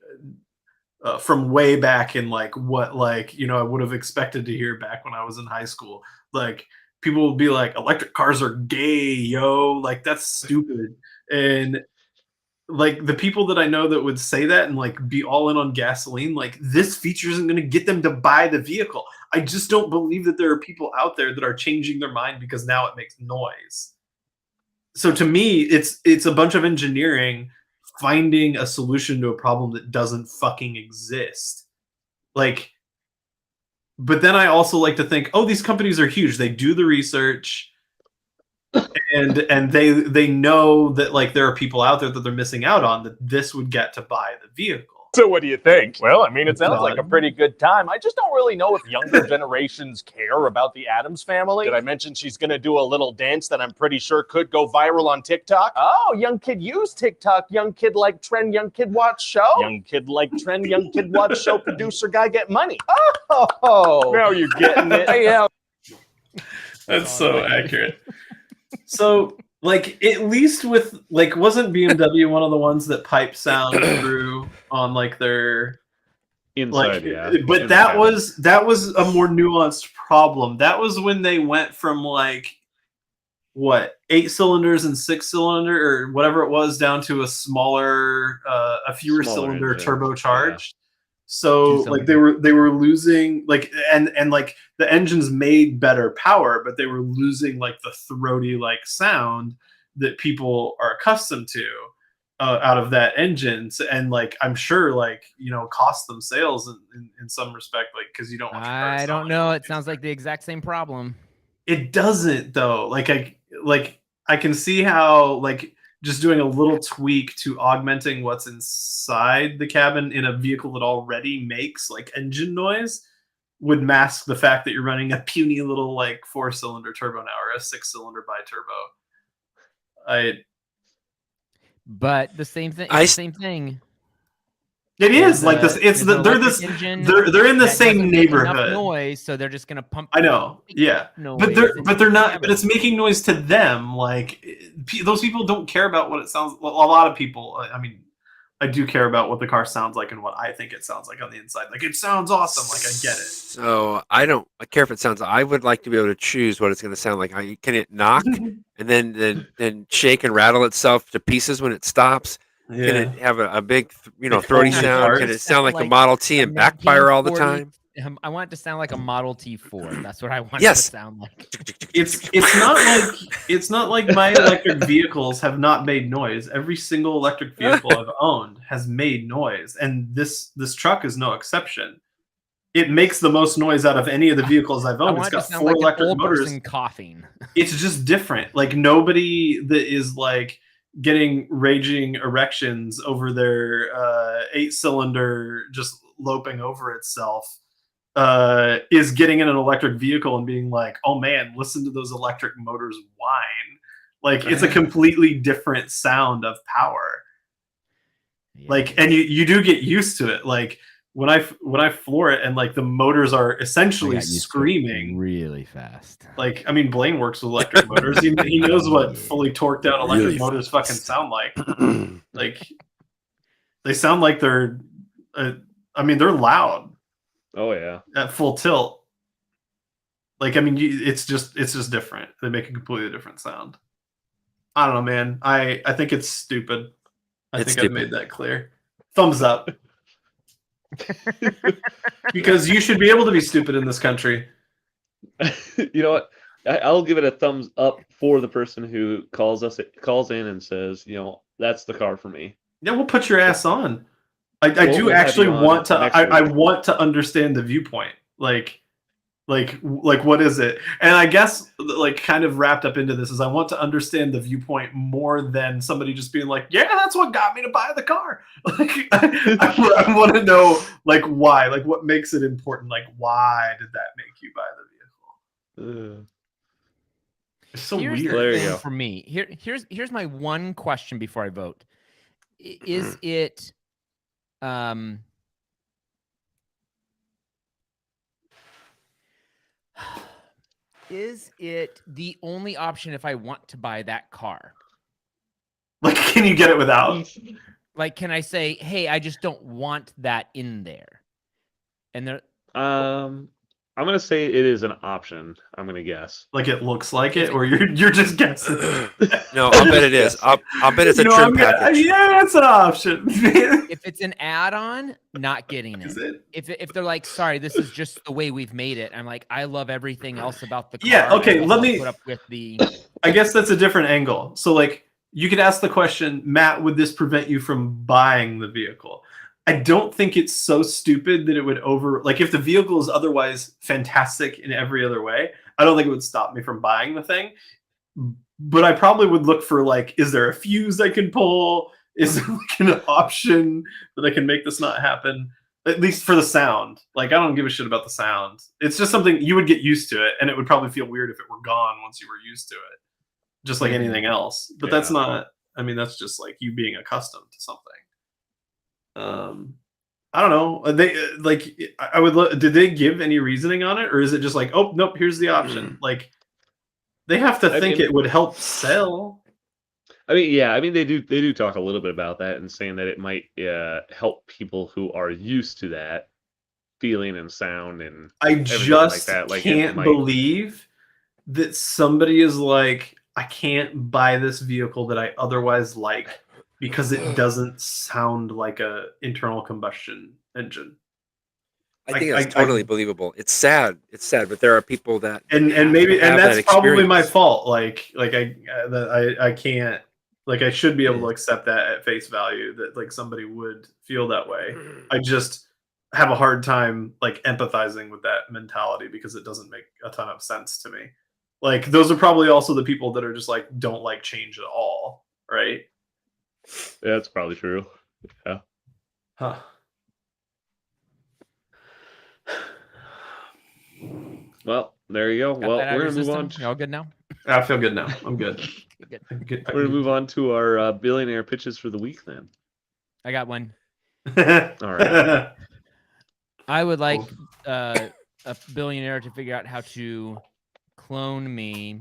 Speaker 4: from way back in like what, like, I would have expected to hear back when I was in high school. Like, people would be like, electric cars are gay, yo. Like, that's stupid. And like, the people that I know that would say that and like be all in on gasoline, like, this feature isn't going to get them to buy the vehicle. I just don't believe that there are people out there that are changing their mind because now it makes noise. So to me, it's a bunch of engineering finding a solution to a problem that doesn't fucking exist. Like, But then I also like to think, oh, these companies are huge. They do the research, and they know that like there are people out there that they're missing out on that this would get to buy the vehicle.
Speaker 5: So what do you think? Well, I mean, it sounds like a
Speaker 4: God.
Speaker 5: pretty good time. I just don't really know if younger generations care about the Addams family. Did I mention she's going to do a little dance that I'm pretty sure could go viral on TikTok? Oh, young kid use TikTok. Young kid like trend, young kid watch show. Young kid like trend, young kid watch show. Producer guy get money. Oh, now you're getting it. Yeah.
Speaker 4: That's so accurate. So, like, at least with like, wasn't BMW one of the ones that pipe sound through on like their
Speaker 1: Inside,
Speaker 4: like?
Speaker 1: yeah.
Speaker 4: But
Speaker 1: In the
Speaker 4: that
Speaker 1: cabin.
Speaker 4: was a more nuanced problem. That was when they went from like what 8 cylinders and 6 cylinder or whatever it was down to a smaller, a fewer
Speaker 1: Smaller
Speaker 4: cylinder
Speaker 1: engine,
Speaker 4: turbocharged. So like
Speaker 2: Two-cylinder.
Speaker 4: they were losing like and like the engines made better power, but they were losing like the throaty like sound that people are accustomed to out of that engine. And like I'm sure like cost them sales in some respect, like because you don't want your car to
Speaker 2: I
Speaker 4: sound
Speaker 2: don't
Speaker 4: like
Speaker 2: know.
Speaker 4: all
Speaker 2: It
Speaker 4: these
Speaker 2: sounds like the exact same problem.
Speaker 4: It doesn't though. Like I can see how like just doing a little tweak to augmenting what's inside the cabin in a vehicle that already makes like engine noise would mask the fact that you're running a puny little like 4-cylinder turbo now or a 6-cylinder bi-turbo.
Speaker 2: But the same thing.
Speaker 3: I
Speaker 2: It's the same thing.
Speaker 4: It is like this. It's
Speaker 2: There's an
Speaker 4: they're
Speaker 2: electric
Speaker 4: this.
Speaker 2: engine
Speaker 4: They're in the
Speaker 2: that
Speaker 4: same
Speaker 2: doesn't make enough
Speaker 4: neighborhood.
Speaker 2: noise, so they're just gonna pump.
Speaker 4: I know, yeah,
Speaker 2: noise
Speaker 4: but
Speaker 2: into
Speaker 4: they're
Speaker 2: the
Speaker 4: not.
Speaker 2: cabin.
Speaker 4: But it's making noise to them. Like those people don't care about what it sounds. A lot of people. I mean, I do care about what the car sounds like and what I think it sounds like on the inside. Like it sounds awesome. Like I get it.
Speaker 3: So I don't care if it sounds. I would like to be able to choose what it's going to sound like. Can it knock and then shake and rattle itself to pieces when it stops? Can it have a big, throaty
Speaker 4: foamy
Speaker 3: sound?
Speaker 4: parts?
Speaker 3: Can it sound like a
Speaker 2: Like
Speaker 3: Model T and backfire all the
Speaker 2: 1940
Speaker 3: time?
Speaker 2: I want it to sound like a Model T Ford. That's what I want
Speaker 3: Yes.
Speaker 2: it to sound like.
Speaker 4: It's not like my electric vehicles have not made noise. Every single electric vehicle I've owned has made noise, and this truck is no exception. It makes the most noise out of any of the vehicles I've
Speaker 2: I
Speaker 4: owned.
Speaker 2: want
Speaker 4: It's
Speaker 2: it to
Speaker 4: got
Speaker 2: sound
Speaker 4: 4
Speaker 2: like an
Speaker 4: electric
Speaker 2: old
Speaker 4: motors.
Speaker 2: person coughing.
Speaker 4: It's just different. Like nobody that is like getting raging erections over their 8-cylinder just loping over itself is getting in an electric vehicle and being like, oh man, listen to those electric motors whine. Like it's a completely different sound of power.
Speaker 2: Yeah.
Speaker 4: Like, and you do get used to it. Like when I floor it and like the motors are essentially screaming
Speaker 2: really fast.
Speaker 4: Like, I mean, Blaine works with electric motors. He knows what fully torqued down electric
Speaker 3: Really
Speaker 4: motors
Speaker 3: fast.
Speaker 4: fucking sound like. Like, they sound like they're, I mean, they're loud
Speaker 1: Oh yeah.
Speaker 4: at full tilt. Like, I mean, it's just different. They make a completely different sound. I don't know, man. I think it's stupid. I
Speaker 3: It's
Speaker 4: think I've
Speaker 3: stupid.
Speaker 4: made that clear. Thumbs up. Because you should be able to be stupid in this country.
Speaker 1: You know what? I'll give it a thumbs up for the person who calls in and says, that's the car for me.
Speaker 4: Yeah, we'll put your ass on. I do
Speaker 1: We'll have
Speaker 4: actually
Speaker 1: you on
Speaker 4: want to.
Speaker 1: next
Speaker 4: I
Speaker 1: week.
Speaker 4: want to understand the viewpoint. Like what is it? And I guess like kind of wrapped up into this is I want to understand the viewpoint more than somebody just being like, yeah, that's what got me to buy the car. Like I want to know like why, like what makes it important. Like why did that make you buy the vehicle? It's so
Speaker 2: Here's
Speaker 4: weird.
Speaker 2: the
Speaker 1: There you
Speaker 2: thing
Speaker 1: go.
Speaker 2: for me. Here's my one question before I vote. Is it is it the only option if I want to buy that car?
Speaker 4: Like, can you get it without?
Speaker 2: Like, can I say, hey, I just don't want that in there? And there,
Speaker 1: I'm gonna say it is an option. I'm gonna guess.
Speaker 4: Like it looks like it, or you're just guessing.
Speaker 3: No, I'll bet it is. I'll bet it's a trim package.
Speaker 4: Yeah, it's an option.
Speaker 2: if it's an add-on, not getting
Speaker 4: Is
Speaker 2: it.
Speaker 4: it?
Speaker 2: If they're like, sorry, this is just the way we've made it. I'm like, I love everything else about the car.
Speaker 4: Yeah, okay,
Speaker 2: and
Speaker 4: let
Speaker 2: I'll
Speaker 4: me-
Speaker 2: put up with the.
Speaker 4: I guess that's a different angle. So, like, you could ask the question, Matt, would this prevent you from buying the vehicle? I don't think it's so stupid that it would like if the vehicle is otherwise fantastic in every other way, I don't think it would stop me from buying the thing. But I probably would look for like, is there a fuse I can pull? Is there like an option that I can make this not happen? At least for the sound. Like, I don't give a shit about the sound. It's just something you would get used to it, and it would probably feel weird if it were gone once you were used to it. Just like anything else. But that's not, I mean, that's just like you being accustomed to something. I don't know. They like, I would. Did they give any reasoning on it, or is it just like, oh nope, here's the option? Like, they have to think it would help sell.
Speaker 1: I mean, they do talk a little bit about that and saying that it might help people who are used to that feeling and sound and
Speaker 4: I just
Speaker 1: like that. Like,
Speaker 4: can't believe that somebody is like, I can't buy this vehicle that I otherwise like because it doesn't sound like a internal combustion engine.
Speaker 3: I think that's totally believable. It's sad, but there are people that
Speaker 4: and that's probably my fault. Like I can't, like, I should be able to accept that at face value that like somebody would feel that way. I just have a hard time like empathizing with that mentality because it doesn't make a ton of sense to me. Like, those are probably also the people that are just like don't like change at all, right?
Speaker 1: Yeah, that's probably true. Yeah.
Speaker 4: Huh.
Speaker 1: Well, there you go. Well, we're gonna move on.
Speaker 2: You all good now?
Speaker 4: I feel good now. I'm good.
Speaker 2: Good.
Speaker 1: We're gonna move on to our billionaire pitches for the week then.
Speaker 2: I got one.
Speaker 1: All right.
Speaker 2: I would like a billionaire to figure out how to clone me.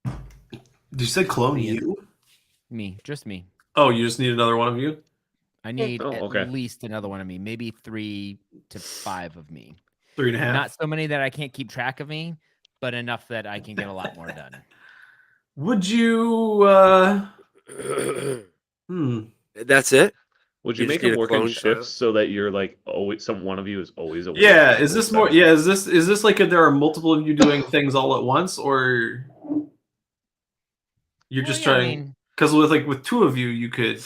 Speaker 4: Did you say clone you?
Speaker 2: Me, just me.
Speaker 4: Oh, you just need another one of you?
Speaker 2: I need at least another one of me, maybe 3 to 5 of me.
Speaker 4: 3.5.
Speaker 2: Not so many that I can't keep track of me, but enough that I can get a lot more done.
Speaker 4: Would you
Speaker 3: That's it?
Speaker 1: Would you make them work in shifts so that you're like always one of you is always awake?
Speaker 4: Yeah, is this more is this like there are multiple of you doing things all at once, or you're just trying, because with 2 of you, you could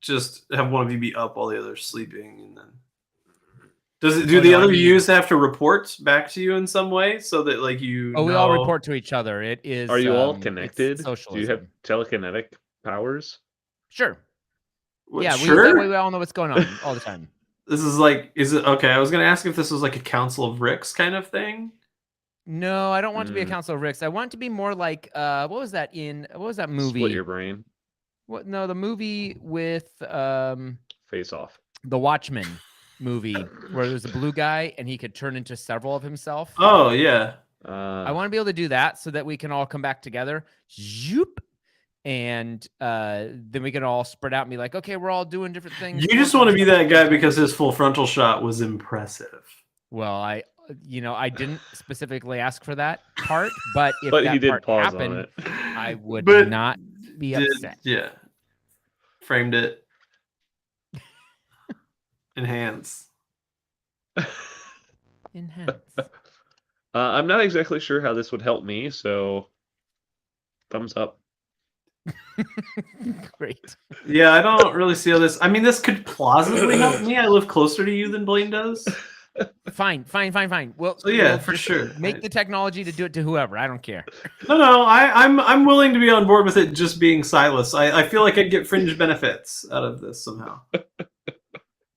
Speaker 4: just have one of you be up while the other's sleeping, and then do the other yous have to report back to you in some way so that like you?
Speaker 2: Oh, we all report to each other. It is.
Speaker 1: Are you all connected? Do
Speaker 2: Socialism.
Speaker 1: you have telekinetic powers?
Speaker 2: Sure. Yeah,
Speaker 4: sure?
Speaker 2: That way we all know what's going on all the time.
Speaker 4: This is like, is it okay? I was going to ask if this was like a Council of Ricks kind of thing.
Speaker 2: No, I don't want it to be a Council of Ricks. I want it to be more like what was that movie?
Speaker 1: Split Your Brain.
Speaker 2: What? No, the movie with
Speaker 1: Face Off.
Speaker 2: The Watchmen movie where there's a blue guy and he could turn into several of himself.
Speaker 4: Oh yeah.
Speaker 2: I want to be able to do that so that we can all come back together. Zoop. And then we can all spread out and be like, okay, we're all doing different things.
Speaker 4: You just want to be that guy because his full frontal shot was impressive.
Speaker 2: Well, I didn't specifically ask for that part, but if
Speaker 1: but
Speaker 2: that
Speaker 1: he did
Speaker 2: part
Speaker 1: pause
Speaker 2: happened,
Speaker 1: on it.
Speaker 2: I would not be upset.
Speaker 4: Yeah. Framed it. Enhance.
Speaker 2: Enhance.
Speaker 1: I'm not exactly sure how this would help me, so thumbs up.
Speaker 2: Great.
Speaker 4: Yeah, I don't really see how this. I mean, this could plausibly help me. I live closer to you than Blaine does.
Speaker 2: Fine. Well,
Speaker 4: so yeah, for sure.
Speaker 2: Make the technology to do it to whoever. I don't care.
Speaker 4: No, I'm willing to be on board with it just being Silas. I feel like I'd get fringe benefits out of this somehow.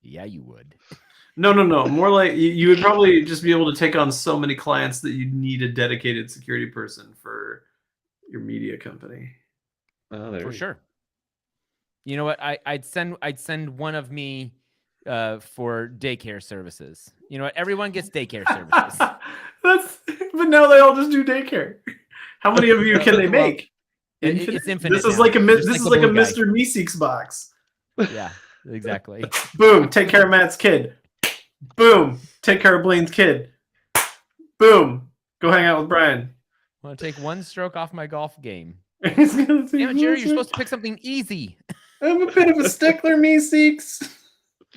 Speaker 2: Yeah, you would.
Speaker 4: No. More like you would probably just be able to take on so many clients that you'd need a dedicated security person for your media company.
Speaker 1: Oh,
Speaker 2: for sure. You know what? I'd send one of me for daycare services. You know what? Everyone gets daycare services.
Speaker 4: But now they all just do daycare. How many of you can they make?
Speaker 2: It's infinite.
Speaker 4: This is like a Mr. Meeseeks box.
Speaker 2: Yeah, exactly.
Speaker 4: Boom, take care of Matt's kid. Boom, take care of Blaine's kid. Boom, go hang out with Brian.
Speaker 2: I want to take one stroke off my golf game.
Speaker 4: Damn
Speaker 2: it, Jerry, you're supposed to pick something easy.
Speaker 4: I'm a bit of a stickler, Meeseeks.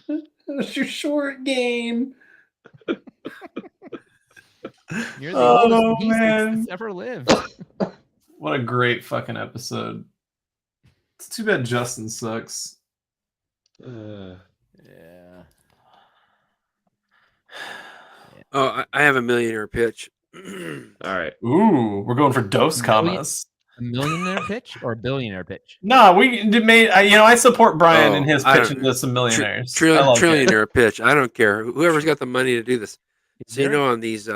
Speaker 4: It's your short game.
Speaker 2: You're the oldest Meeseeks that's ever lived.
Speaker 4: What a great fucking episode. It's too bad Justin sucks.
Speaker 2: Yeah.
Speaker 3: Oh, I have a millionaire pitch.
Speaker 1: All right.
Speaker 4: Ooh, we're going for dos
Speaker 2: Million-
Speaker 4: commas.
Speaker 2: A millionaire pitch or a billionaire pitch?
Speaker 4: No, we made. I support Brian in his
Speaker 3: I
Speaker 4: pitch
Speaker 3: don't-
Speaker 4: into some millionaires. I like it.
Speaker 3: Trillionaire pitch. I don't care. Whoever's got the money to do this.
Speaker 2: Is
Speaker 3: So you
Speaker 2: there-
Speaker 3: know, on these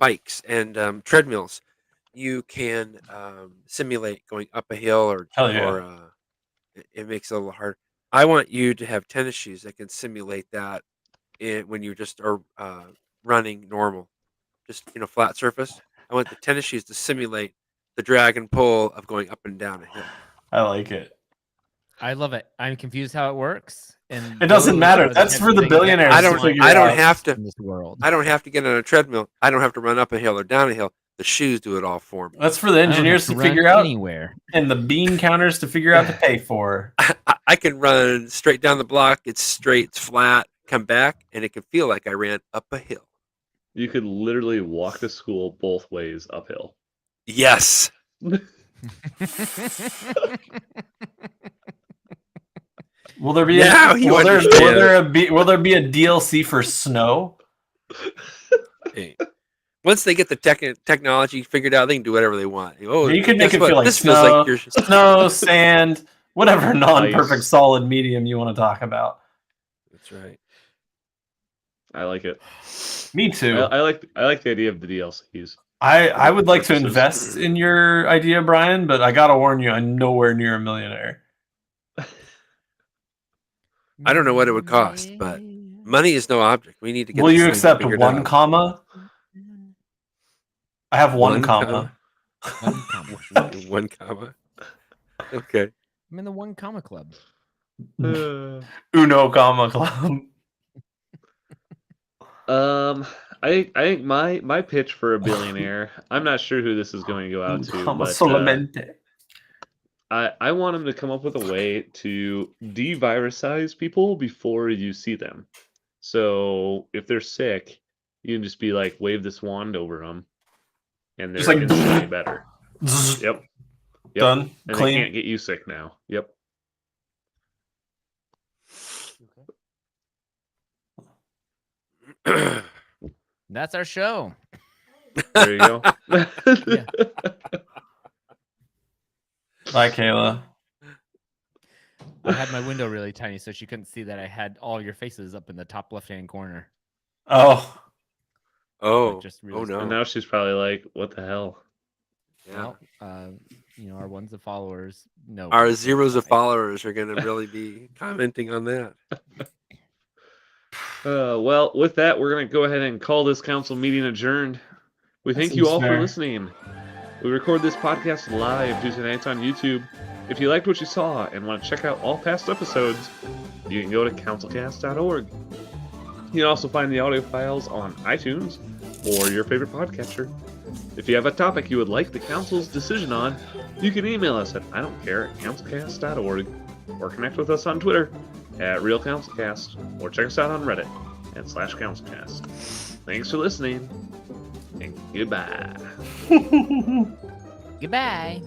Speaker 3: bikes and treadmills, you can simulate going up a hill
Speaker 4: Hell yeah.
Speaker 3: or it makes it a little hard. I want you to have tennis shoes that can simulate that when you just are running normal, just flat surface. I want the tennis shoes to simulate the drag and pull of going up and down a hill.
Speaker 4: I like it.
Speaker 2: I love it. I'm confused how it works. And
Speaker 4: It doesn't
Speaker 2: those
Speaker 4: matter.
Speaker 2: are the
Speaker 4: That's
Speaker 2: type
Speaker 4: for
Speaker 2: of
Speaker 4: the
Speaker 2: things that
Speaker 4: billionaires
Speaker 3: I
Speaker 4: to
Speaker 3: don't.
Speaker 4: figure
Speaker 3: I don't
Speaker 4: out.
Speaker 3: have to.
Speaker 2: in this world.
Speaker 3: I don't have to get on a treadmill. I don't have to run up a hill or down a hill. The shoes do it all for me.
Speaker 4: That's for the
Speaker 2: I don't have
Speaker 4: engineers to
Speaker 2: run
Speaker 4: figure out,
Speaker 2: anywhere.
Speaker 4: and the bean counters to figure out to pay for.
Speaker 3: I can run straight down the block. It's straight, it's flat, come back, and it can feel like I ran up a hill.
Speaker 1: You could literally walk to school both ways uphill.
Speaker 3: Yes.
Speaker 4: Will there be?
Speaker 3: Now you understand.
Speaker 4: Will there be a DLC for snow?
Speaker 3: Hey. Once they get the technology figured out, they can do whatever they want. Oh,
Speaker 4: You can make
Speaker 3: guess
Speaker 4: it
Speaker 3: what?
Speaker 4: feel like
Speaker 3: this
Speaker 4: snow,
Speaker 3: feels like you're.
Speaker 4: snow, sand, whatever non-perfect
Speaker 1: Ice.
Speaker 4: solid medium you want to talk about.
Speaker 3: That's right.
Speaker 1: I like it.
Speaker 4: Me too.
Speaker 1: I like the idea of the DLCs.
Speaker 4: I would like to
Speaker 1: Purposes.
Speaker 4: invest in your idea, Brian, but I gotta warn you, I'm nowhere near a millionaire.
Speaker 3: I don't know what it would cost, but money is no object. We need to get.
Speaker 4: Will
Speaker 3: this
Speaker 4: you
Speaker 3: thing
Speaker 4: accept
Speaker 3: figured
Speaker 4: one
Speaker 3: out.
Speaker 4: comma? I have one
Speaker 3: One
Speaker 4: comma.
Speaker 3: One comma. Okay.
Speaker 2: I'm in the one comma club.
Speaker 4: Uno comma club.
Speaker 1: I think my pitch for a billionaire. I'm not sure who this is going to go out to,
Speaker 4: Comma
Speaker 1: but
Speaker 4: solamente.
Speaker 1: I want him to come up with a way to de-virusize people before you see them. So if they're sick, you can just be like, wave this wand over them, and they're
Speaker 4: Just like
Speaker 1: instantly better. Yep.
Speaker 4: Done.
Speaker 1: And they
Speaker 4: Clean.
Speaker 1: can't get you sick now. Yep.
Speaker 2: That's our show.
Speaker 1: There you go.
Speaker 2: Yeah.
Speaker 4: Bye, Kayla.
Speaker 2: I had my window really tiny, so she couldn't see that I had all your faces up in the top left-hand corner.
Speaker 4: Oh,
Speaker 3: Oh.
Speaker 2: Just really
Speaker 3: Oh
Speaker 1: And
Speaker 3: no.
Speaker 1: now she's probably like, "What the hell?"
Speaker 3: Yeah.
Speaker 2: Well, our ones of followers. No,
Speaker 3: Our zeros of followers are going to really be commenting on that.
Speaker 1: Well, with that, we're going to go ahead and call this council meeting adjourned. We
Speaker 4: That
Speaker 1: thank you
Speaker 4: seems
Speaker 1: all
Speaker 4: fair.
Speaker 1: for listening. We record this podcast live Tuesday nights on YouTube. If you liked what you saw and want to check out all past episodes, you can go to councilcast.org. You can also find the audio files on iTunes or your favorite podcatcher. If you have a topic you would like the council's decision on, you can email us at idon'tcare@councilcast.org or connect with us on Twitter at RealCouncilCast or check us out on Reddit at /CouncilCast. Thanks for listening and goodbye.
Speaker 2: Goodbye.